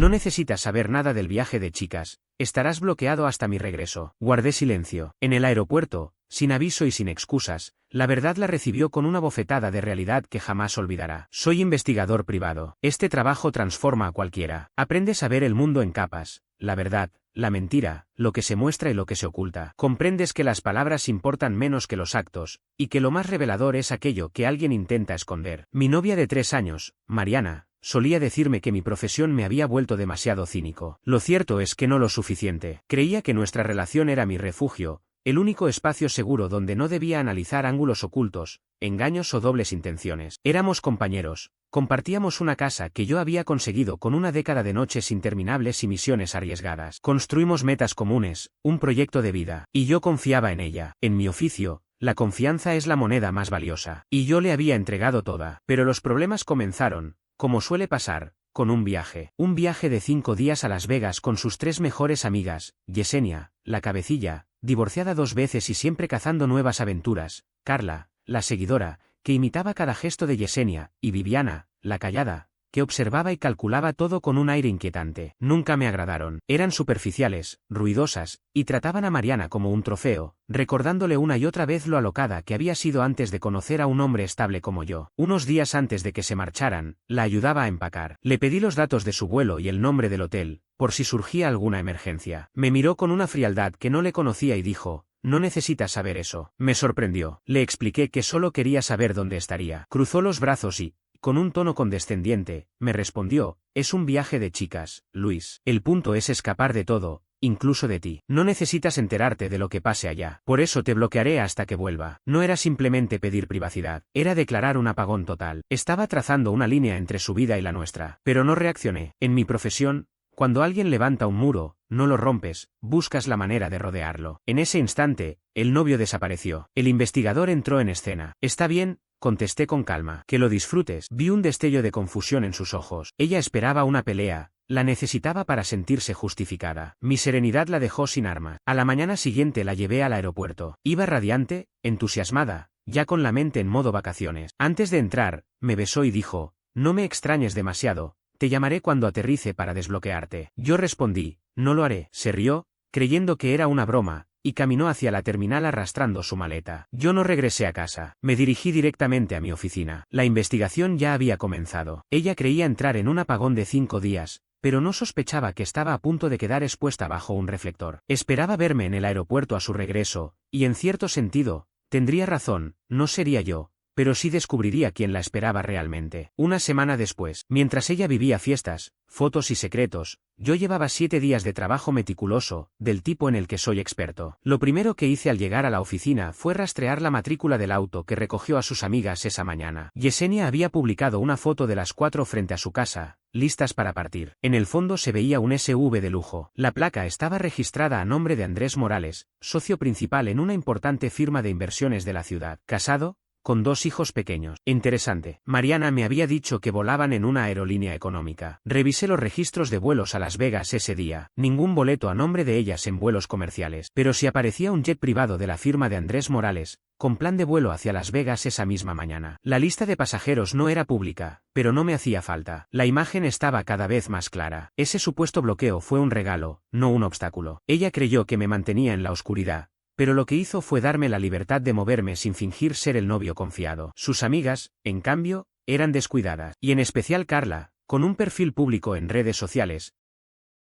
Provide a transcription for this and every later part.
No necesitas saber nada del viaje de chicas, estarás bloqueado hasta mi regreso. Guardé silencio. En el aeropuerto, sin aviso y sin excusas, la verdad la recibió con una bofetada de realidad que jamás olvidará. Soy investigador privado. Este trabajo transforma a cualquiera. Aprendes a ver el mundo en capas, la verdad, la mentira, lo que se muestra y lo que se oculta. Comprendes que las palabras importan menos que los actos, y que lo más revelador es aquello que alguien intenta esconder. Mi novia de 3 años, Mariana, solía decirme que mi profesión me había vuelto demasiado cínico. Lo cierto es que no lo suficiente. Creía que nuestra relación era mi refugio, el único espacio seguro donde no debía analizar ángulos ocultos, engaños o dobles intenciones. Éramos compañeros, compartíamos una casa que yo había conseguido con una década de noches interminables y misiones arriesgadas. Construimos metas comunes, un proyecto de vida, y yo confiaba en ella. En mi oficio, la confianza es la moneda más valiosa, y yo le había entregado toda. Pero los problemas comenzaron, como suele pasar, con un viaje. Un viaje de 5 días a Las Vegas con sus 3 mejores amigas, Yesenia, la cabecilla, divorciada 2 veces y siempre cazando nuevas aventuras, Carla, la seguidora, que imitaba cada gesto de Yesenia, y Viviana, la callada, que observaba y calculaba todo con un aire inquietante. Nunca me agradaron. Eran superficiales, ruidosas, y trataban a Mariana como un trofeo, recordándole una y otra vez lo alocada que había sido antes de conocer a un hombre estable como yo. Unos días antes de que se marcharan, la ayudaba a empacar. Le pedí los datos de su vuelo y el nombre del hotel, por si surgía alguna emergencia. Me miró con una frialdad que no le conocía y dijo: «No necesitas saber eso». Me sorprendió. Le expliqué que solo quería saber dónde estaría. Cruzó los brazos y, con un tono condescendiente, me respondió: «Es un viaje de chicas, Luis. El punto es escapar de todo, incluso de ti. No necesitas enterarte de lo que pase allá. Por eso te bloquearé hasta que vuelva». No era simplemente pedir privacidad, era declarar un apagón total. Estaba trazando una línea entre su vida y la nuestra. Pero no reaccioné. En mi profesión, cuando alguien levanta un muro, no lo rompes, buscas la manera de rodearlo. En ese instante, el novio desapareció. El investigador entró en escena. «Está bien», contesté con calma. «Que lo disfrutes». Vi un destello de confusión en sus ojos. Ella esperaba una pelea, la necesitaba para sentirse justificada. Mi serenidad la dejó sin armas. A la mañana siguiente la llevé al aeropuerto. Iba radiante, entusiasmada, ya con la mente en modo vacaciones. Antes de entrar, me besó y dijo: «No me extrañes demasiado, te llamaré cuando aterrice para desbloquearte». Yo respondí: «No lo haré». Se rió, creyendo que era una broma, y caminó hacia la terminal arrastrando su maleta. Yo no regresé a casa. Me dirigí directamente a mi oficina. La investigación ya había comenzado. Ella creía entrar en un apagón de 5 días, pero no sospechaba que estaba a punto de quedar expuesta bajo un reflector. Esperaba verme en el aeropuerto a su regreso, y en cierto sentido, tendría razón, no sería yo, pero sí descubriría quién la esperaba realmente. Una semana después, mientras ella vivía fiestas, fotos y secretos, yo llevaba 7 días de trabajo meticuloso, del tipo en el que soy experto. Lo primero que hice al llegar a la oficina fue rastrear la matrícula del auto que recogió a sus amigas esa mañana. Yesenia había publicado una foto de las 4 frente a su casa, listas para partir. En el fondo se veía un SUV de lujo. La placa estaba registrada a nombre de Andrés Morales, socio principal en una importante firma de inversiones de la ciudad. Casado, con 2 hijos pequeños. Interesante. Mariana me había dicho que volaban en una aerolínea económica. Revisé los registros de vuelos a Las Vegas ese día. Ningún boleto a nombre de ellas en vuelos comerciales. Pero si aparecía un jet privado de la firma de Andrés Morales, con plan de vuelo hacia Las Vegas esa misma mañana. La lista de pasajeros no era pública, pero no me hacía falta. La imagen estaba cada vez más clara. Ese supuesto bloqueo fue un regalo, no un obstáculo. Ella creyó que me mantenía en la oscuridad, pero lo que hizo fue darme la libertad de moverme sin fingir ser el novio confiado. Sus amigas, en cambio, eran descuidadas, y en especial Carla, con un perfil público en redes sociales,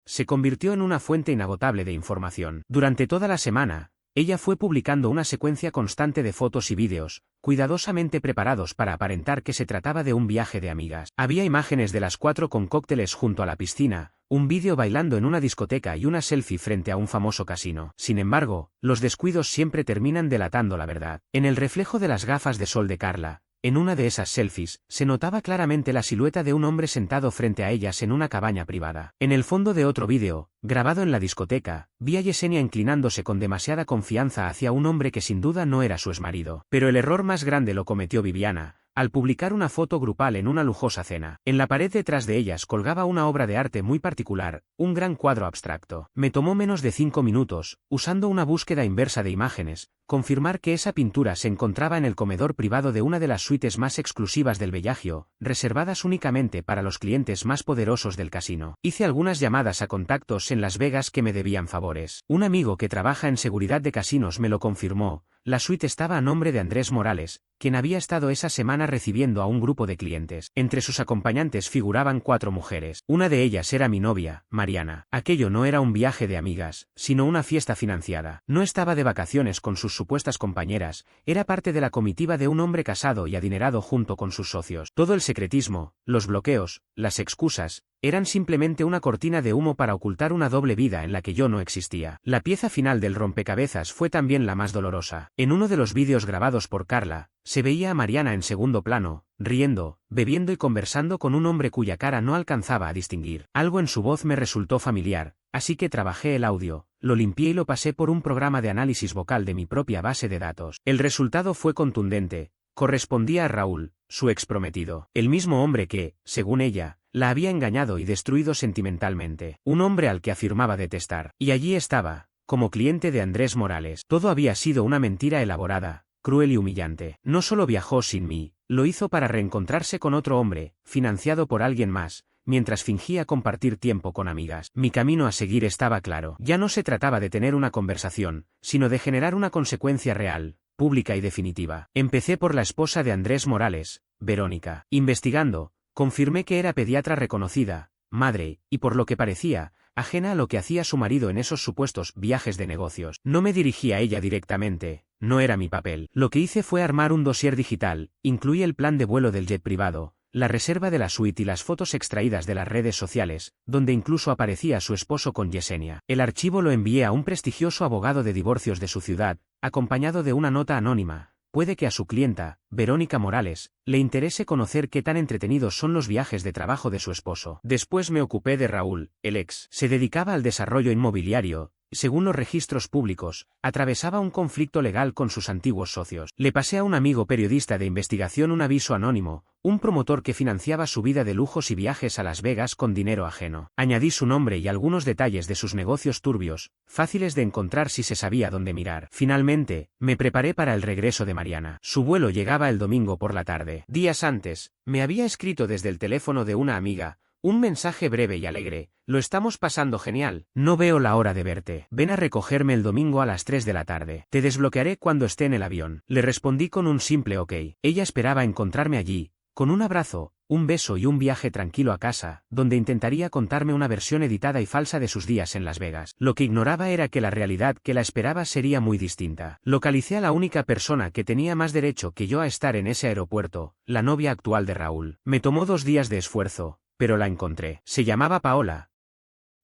se convirtió en una fuente inagotable de información. Durante toda la semana, ella fue publicando una secuencia constante de fotos y vídeos, cuidadosamente preparados para aparentar que se trataba de un viaje de amigas. Había imágenes de las 4 con cócteles junto a la piscina, un vídeo bailando en una discoteca y una selfie frente a un famoso casino. Sin embargo, los descuidos siempre terminan delatando la verdad. En el reflejo de las gafas de sol de Carla, en una de esas selfies, se notaba claramente la silueta de un hombre sentado frente a ellas en una cabaña privada. En el fondo de otro vídeo, grabado en la discoteca, vi a Yesenia inclinándose con demasiada confianza hacia un hombre que sin duda no era su exmarido. Pero el error más grande lo cometió Viviana, al publicar una foto grupal en una lujosa cena. En la pared detrás de ellas colgaba una obra de arte muy particular, un gran cuadro abstracto. Me tomó menos de 5 minutos, usando una búsqueda inversa de imágenes, confirmar que esa pintura se encontraba en el comedor privado de una de las suites más exclusivas del Bellagio, reservadas únicamente para los clientes más poderosos del casino. Hice algunas llamadas a contactos en Las Vegas que me debían favores. Un amigo que trabaja en seguridad de casinos me lo confirmó. La suite estaba a nombre de Andrés Morales, quien había estado esa semana recibiendo a un grupo de clientes. Entre sus acompañantes figuraban 4 mujeres. Una de ellas era mi novia, Mariana. Aquello no era un viaje de amigas, sino una fiesta financiada. No estaba de vacaciones con sus supuestas compañeras, era parte de la comitiva de un hombre casado y adinerado junto con sus socios. Todo el secretismo, los bloqueos, las excusas, eran simplemente una cortina de humo para ocultar una doble vida en la que yo no existía. La pieza final del rompecabezas fue también la más dolorosa. En uno de los vídeos grabados por Carla, se veía a Mariana en segundo plano, riendo, bebiendo y conversando con un hombre cuya cara no alcanzaba a distinguir. Algo en su voz me resultó familiar, así que trabajé el audio, lo limpié y lo pasé por un programa de análisis vocal de mi propia base de datos. El resultado fue contundente. Correspondía a Raúl, su exprometido, el mismo hombre que, según ella, la había engañado y destruido sentimentalmente, un hombre al que afirmaba detestar. Y allí estaba, como cliente de Andrés Morales. Todo había sido una mentira elaborada, cruel y humillante. No solo viajó sin mí, lo hizo para reencontrarse con otro hombre, financiado por alguien más, mientras fingía compartir tiempo con amigas. Mi camino a seguir estaba claro. Ya no se trataba de tener una conversación, sino de generar una consecuencia real, pública y definitiva. Empecé por la esposa de Andrés Morales, Verónica. Investigando, confirmé que era pediatra reconocida, madre, y por lo que parecía, ajena a lo que hacía su marido en esos supuestos viajes de negocios. No me dirigí a ella directamente, no era mi papel. Lo que hice fue armar un dossier digital, incluí el plan de vuelo del jet privado, la reserva de la suite y las fotos extraídas de las redes sociales, donde incluso aparecía su esposo con Yesenia. El archivo lo envié a un prestigioso abogado de divorcios de su ciudad, acompañado de una nota anónima. Puede que a su clienta, Verónica Morales, le interese conocer qué tan entretenidos son los viajes de trabajo de su esposo. Después me ocupé de Raúl, el ex. Se dedicaba al desarrollo inmobiliario. Según los registros públicos, atravesaba un conflicto legal con sus antiguos socios. Le pasé a un amigo periodista de investigación un aviso anónimo, un promotor que financiaba su vida de lujos y viajes a Las Vegas con dinero ajeno. Añadí su nombre y algunos detalles de sus negocios turbios, fáciles de encontrar si se sabía dónde mirar. Finalmente, me preparé para el regreso de Mariana. Su vuelo llegaba el domingo por la tarde. Días antes, me había escrito desde el teléfono de una amiga, un mensaje breve y alegre: lo estamos pasando genial, no veo la hora de verte. Ven a recogerme el domingo a las 3 de la tarde. Te desbloquearé cuando esté en el avión. Le respondí con un simple ok. Ella esperaba encontrarme allí, con un abrazo, un beso y un viaje tranquilo a casa, donde intentaría contarme una versión editada y falsa de sus días en Las Vegas. Lo que ignoraba era que la realidad que la esperaba sería muy distinta. Localicé a la única persona que tenía más derecho que yo a estar en ese aeropuerto, la novia actual de Raúl. Me tomó 2 días de esfuerzo, pero la encontré. Se llamaba Paola,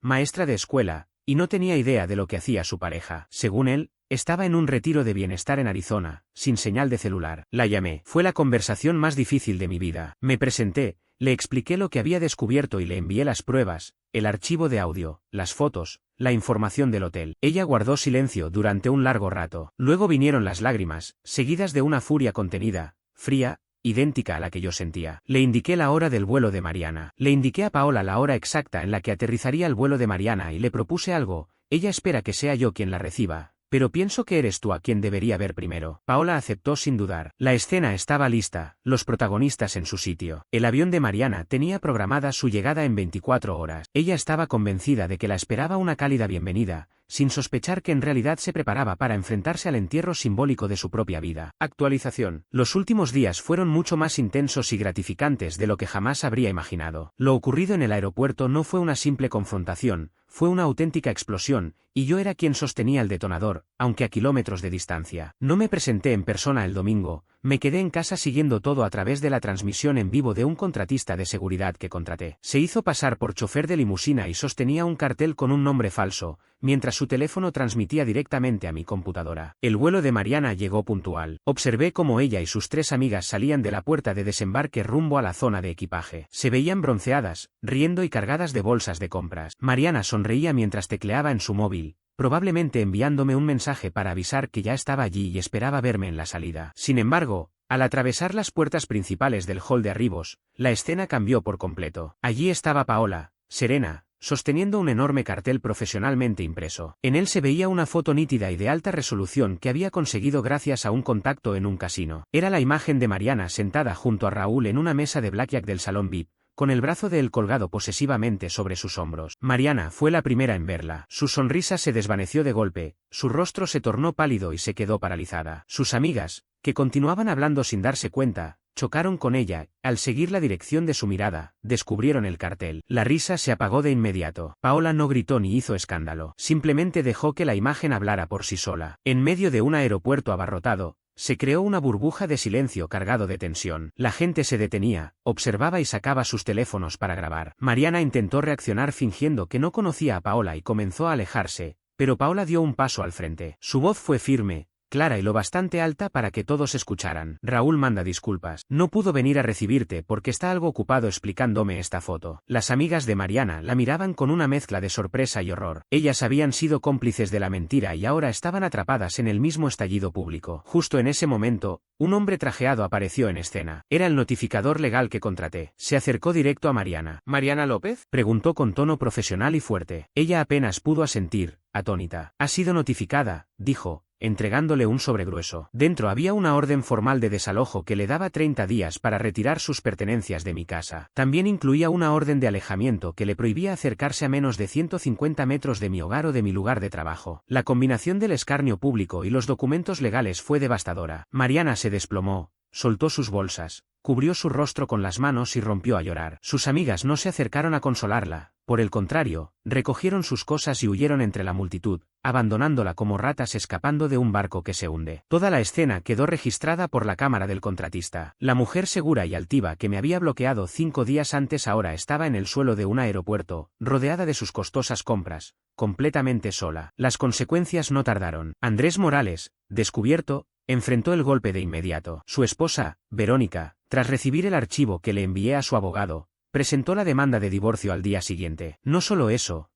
maestra de escuela, y no tenía idea de lo que hacía su pareja. Según él, estaba en un retiro de bienestar en Arizona, sin señal de celular. La llamé. Fue la conversación más difícil de mi vida. Me presenté, le expliqué lo que había descubierto y le envié las pruebas, el archivo de audio, las fotos, la información del hotel. Ella guardó silencio durante un largo rato. Luego vinieron las lágrimas, seguidas de una furia contenida, fría, idéntica a la que yo sentía. Le indiqué la hora del vuelo de Mariana. Le indiqué a Paola la hora exacta en la que aterrizaría el vuelo de Mariana y le propuse algo. Ella espera que sea yo quien la reciba, pero pienso que eres tú a quien debería ver primero. Paola aceptó sin dudar. La escena estaba lista, los protagonistas en su sitio. El avión de Mariana tenía programada su llegada en 24 horas. Ella estaba convencida de que la esperaba una cálida bienvenida, sin sospechar que en realidad se preparaba para enfrentarse al entierro simbólico de su propia vida. Actualización. Los últimos días fueron mucho más intensos y gratificantes de lo que jamás habría imaginado. Lo ocurrido en el aeropuerto no fue una simple confrontación, fue una auténtica explosión, y yo era quien sostenía el detonador, aunque a kilómetros de distancia. No me presenté en persona el domingo, me quedé en casa siguiendo todo a través de la transmisión en vivo de un contratista de seguridad que contraté. Se hizo pasar por chofer de limusina y sostenía un cartel con un nombre falso, mientras su teléfono transmitía directamente a mi computadora. El vuelo de Mariana llegó puntual. Observé cómo ella y sus 3 amigas salían de la puerta de desembarque rumbo a la zona de equipaje. Se veían bronceadas, riendo y cargadas de bolsas de compras. Mariana sonreía mientras tecleaba en su móvil, probablemente enviándome un mensaje para avisar que ya estaba allí y esperaba verme en la salida. Sin embargo, al atravesar las puertas principales del hall de arribos, la escena cambió por completo. Allí estaba Paola, serena, sosteniendo un enorme cartel profesionalmente impreso. En él se veía una foto nítida y de alta resolución que había conseguido gracias a un contacto en un casino. Era la imagen de Mariana sentada junto a Raúl en una mesa de blackjack del salón VIP, con el brazo de él colgado posesivamente sobre sus hombros. Mariana fue la primera en verla. Su sonrisa se desvaneció de golpe, su rostro se tornó pálido y se quedó paralizada. Sus amigas, que continuaban hablando sin darse cuenta, chocaron con ella. Al seguir la dirección de su mirada, descubrieron el cartel. La risa se apagó de inmediato. Paola no gritó ni hizo escándalo. Simplemente dejó que la imagen hablara por sí sola. En medio de un aeropuerto abarrotado, se creó una burbuja de silencio cargado de tensión. La gente se detenía, observaba y sacaba sus teléfonos para grabar. Mariana intentó reaccionar fingiendo que no conocía a Paola y comenzó a alejarse, pero Paola dio un paso al frente. Su voz fue firme, clara y lo bastante alta para que todos escucharan. Raúl manda disculpas. No pudo venir a recibirte porque está algo ocupado explicándome esta foto. Las amigas de Mariana la miraban con una mezcla de sorpresa y horror. Ellas habían sido cómplices de la mentira y ahora estaban atrapadas en el mismo estallido público. Justo en ese momento, un hombre trajeado apareció en escena. Era el notificador legal que contraté. Se acercó directo a Mariana. ¿Mariana López? Preguntó con tono profesional y fuerte. Ella apenas pudo asentir, atónita. Ha sido notificada, dijo, entregándole un sobre grueso. Dentro había una orden formal de desalojo que le daba 30 días para retirar sus pertenencias de mi casa. También incluía una orden de alejamiento que le prohibía acercarse a menos de 150 metros de mi hogar o de mi lugar de trabajo. La combinación del escarnio público y los documentos legales fue devastadora. Mariana se desplomó, soltó sus bolsas, cubrió su rostro con las manos y rompió a llorar. Sus amigas no se acercaron a consolarla. Por el contrario, recogieron sus cosas y huyeron entre la multitud, abandonándola como ratas escapando de un barco que se hunde. Toda la escena quedó registrada por la cámara del contratista. La mujer segura y altiva que me había bloqueado 5 días antes ahora estaba en el suelo de un aeropuerto, rodeada de sus costosas compras, completamente sola. Las consecuencias no tardaron. Andrés Morales, descubierto, enfrentó el golpe de inmediato. Su esposa, Verónica, tras recibir el archivo que le envié a su abogado, presentó la demanda de divorcio al día siguiente. No solo eso,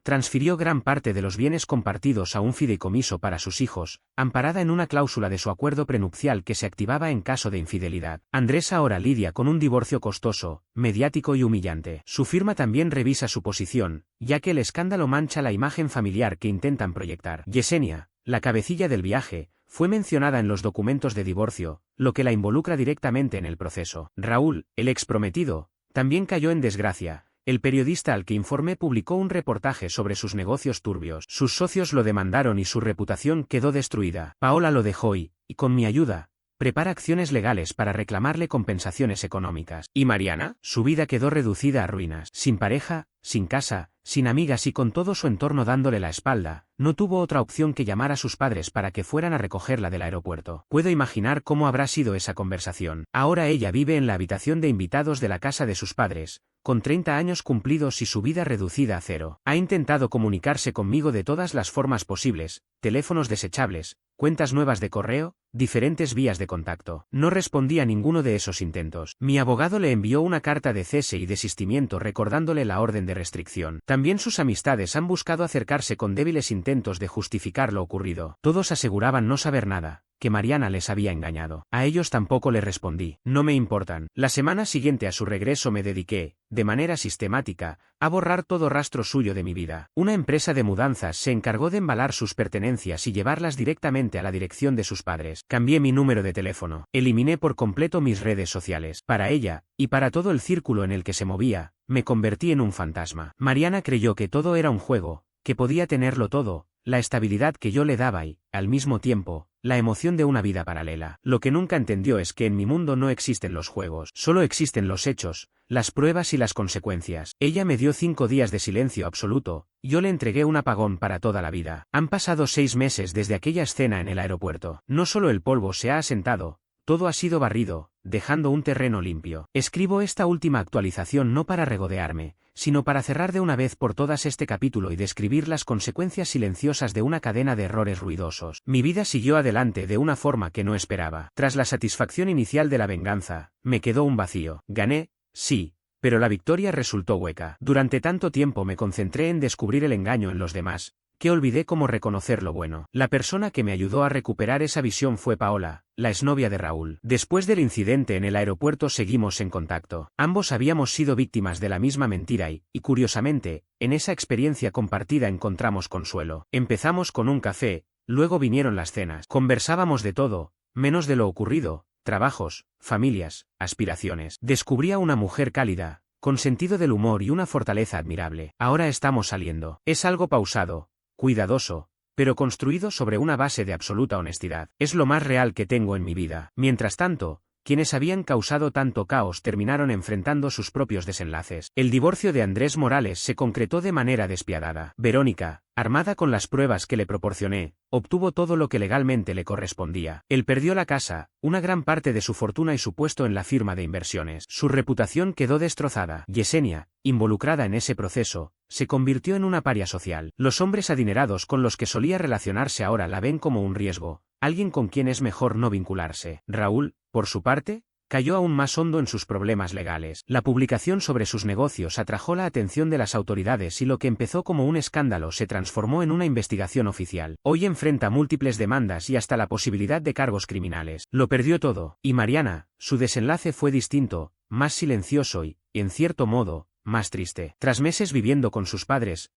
transfirió gran parte de los bienes compartidos a un fideicomiso para sus hijos, amparada en una cláusula de su acuerdo prenupcial que se activaba en caso de infidelidad. Andrés ahora lidia con un divorcio costoso, mediático y humillante. Su firma también revisa su posición, ya que el escándalo mancha la imagen familiar que intentan proyectar. Yesenia, la cabecilla del viaje, fue mencionada en los documentos de divorcio, lo que la involucra directamente en el proceso. Raúl, el exprometido, también cayó en desgracia. El periodista al que informé publicó un reportaje sobre sus negocios turbios. Sus socios lo demandaron y su reputación quedó destruida. Paola lo dejó y, con mi ayuda, prepara acciones legales para reclamarle compensaciones económicas. ¿Y Mariana? Su vida quedó reducida a ruinas. Sin pareja, sin casa, sin amigas y con todo su entorno dándole la espalda, no tuvo otra opción que llamar a sus padres para que fueran a recogerla del aeropuerto. Puedo imaginar cómo habrá sido esa conversación. Ahora ella vive en la habitación de invitados de la casa de sus padres, con 30 años cumplidos y su vida reducida a cero. Ha intentado comunicarse conmigo de todas las formas posibles, teléfonos desechables, cuentas nuevas de correo, diferentes vías de contacto. No respondí a ninguno de esos intentos. Mi abogado le envió una carta de cese y desistimiento recordándole la orden de restricción. También sus amistades han buscado acercarse con débiles intentos de justificar lo ocurrido. Todos aseguraban no saber nada, que Mariana les había engañado. A ellos tampoco le respondí. No me importan. La semana siguiente a su regreso me dediqué, de manera sistemática, a borrar todo rastro suyo de mi vida. Una empresa de mudanzas se encargó de embalar sus pertenencias y llevarlas directamente a la dirección de sus padres. Cambié mi número de teléfono. Eliminé por completo mis redes sociales. Para ella, y para todo el círculo en el que se movía, me convertí en un fantasma. Mariana creyó que todo era un juego, que podía tenerlo todo, la estabilidad que yo le daba y, al mismo tiempo, la emoción de una vida paralela. Lo que nunca entendió es que en mi mundo no existen los juegos, solo existen los hechos, las pruebas y las consecuencias. Ella me dio 5 días de silencio absoluto, yo le entregué un apagón para toda la vida. Han pasado 6 meses desde aquella escena en el aeropuerto. No solo el polvo se ha asentado, todo ha sido barrido, dejando un terreno limpio. Escribo esta última actualización no para regodearme, sino para cerrar de una vez por todas este capítulo y describir las consecuencias silenciosas de una cadena de errores ruidosos. Mi vida siguió adelante de una forma que no esperaba. Tras la satisfacción inicial de la venganza, me quedó un vacío. Gané, sí, pero la victoria resultó hueca. Durante tanto tiempo me concentré en descubrir el engaño en los demás, que olvidé cómo reconocer lo bueno. La persona que me ayudó a recuperar esa visión fue Paola, la exnovia de Raúl. Después del incidente en el aeropuerto seguimos en contacto. Ambos habíamos sido víctimas de la misma mentira y, curiosamente, en esa experiencia compartida encontramos consuelo. Empezamos con un café, luego vinieron las cenas. Conversábamos de todo, menos de lo ocurrido, trabajos, familias, aspiraciones. Descubrí a una mujer cálida, con sentido del humor y una fortaleza admirable. Ahora estamos saliendo. Es algo pausado, cuidadoso, pero construido sobre una base de absoluta honestidad. Es lo más real que tengo en mi vida. Mientras tanto, quienes habían causado tanto caos terminaron enfrentando sus propios desenlaces. El divorcio de Andrés Morales se concretó de manera despiadada. Verónica, armada con las pruebas que le proporcioné, obtuvo todo lo que legalmente le correspondía. Él perdió la casa, una gran parte de su fortuna y su puesto en la firma de inversiones. Su reputación quedó destrozada. Yesenia, involucrada en ese proceso, se convirtió en una paria social. Los hombres adinerados con los que solía relacionarse ahora la ven como un riesgo, alguien con quien es mejor no vincularse. Raúl, por su parte, cayó aún más hondo en sus problemas legales. La publicación sobre sus negocios atrajo la atención de las autoridades y lo que empezó como un escándalo se transformó en una investigación oficial. Hoy enfrenta múltiples demandas y hasta la posibilidad de cargos criminales. Lo perdió todo. Y Mariana, su desenlace fue distinto, más silencioso y, en cierto modo, más triste. Tras meses viviendo con sus padres,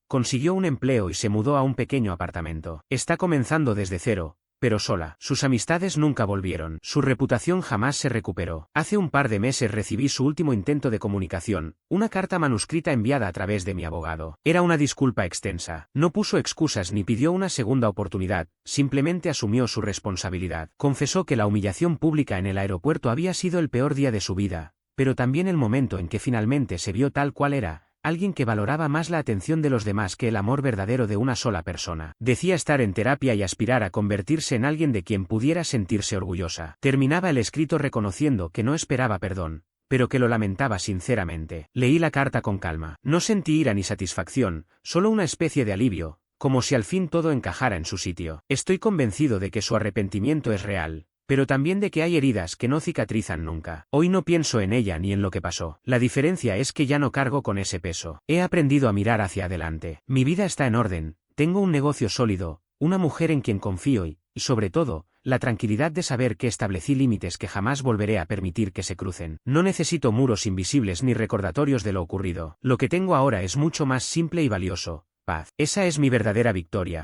consiguió un empleo y se mudó a un pequeño apartamento. Está comenzando desde cero, pero sola. Sus amistades nunca volvieron. Su reputación jamás se recuperó. Hace un par de meses recibí su último intento de comunicación, una carta manuscrita enviada a través de mi abogado. Era una disculpa extensa. No puso excusas ni pidió una segunda oportunidad, simplemente asumió su responsabilidad. Confesó que la humillación pública en el aeropuerto había sido el peor día de su vida, pero también el momento en que finalmente se vio tal cual era, alguien que valoraba más la atención de los demás que el amor verdadero de una sola persona. Decía estar en terapia y aspirar a convertirse en alguien de quien pudiera sentirse orgullosa. Terminaba el escrito reconociendo que no esperaba perdón, pero que lo lamentaba sinceramente. Leí la carta con calma. No sentí ira ni satisfacción, solo una especie de alivio, como si al fin todo encajara en su sitio. Estoy convencido de que su arrepentimiento es real, pero también de que hay heridas que no cicatrizan nunca. Hoy no pienso en ella ni en lo que pasó. La diferencia es que ya no cargo con ese peso. He aprendido a mirar hacia adelante. Mi vida está en orden, tengo un negocio sólido, una mujer en quien confío y, sobre todo, la tranquilidad de saber que establecí límites que jamás volveré a permitir que se crucen. No necesito muros invisibles ni recordatorios de lo ocurrido. Lo que tengo ahora es mucho más simple y valioso: paz. Esa es mi verdadera victoria.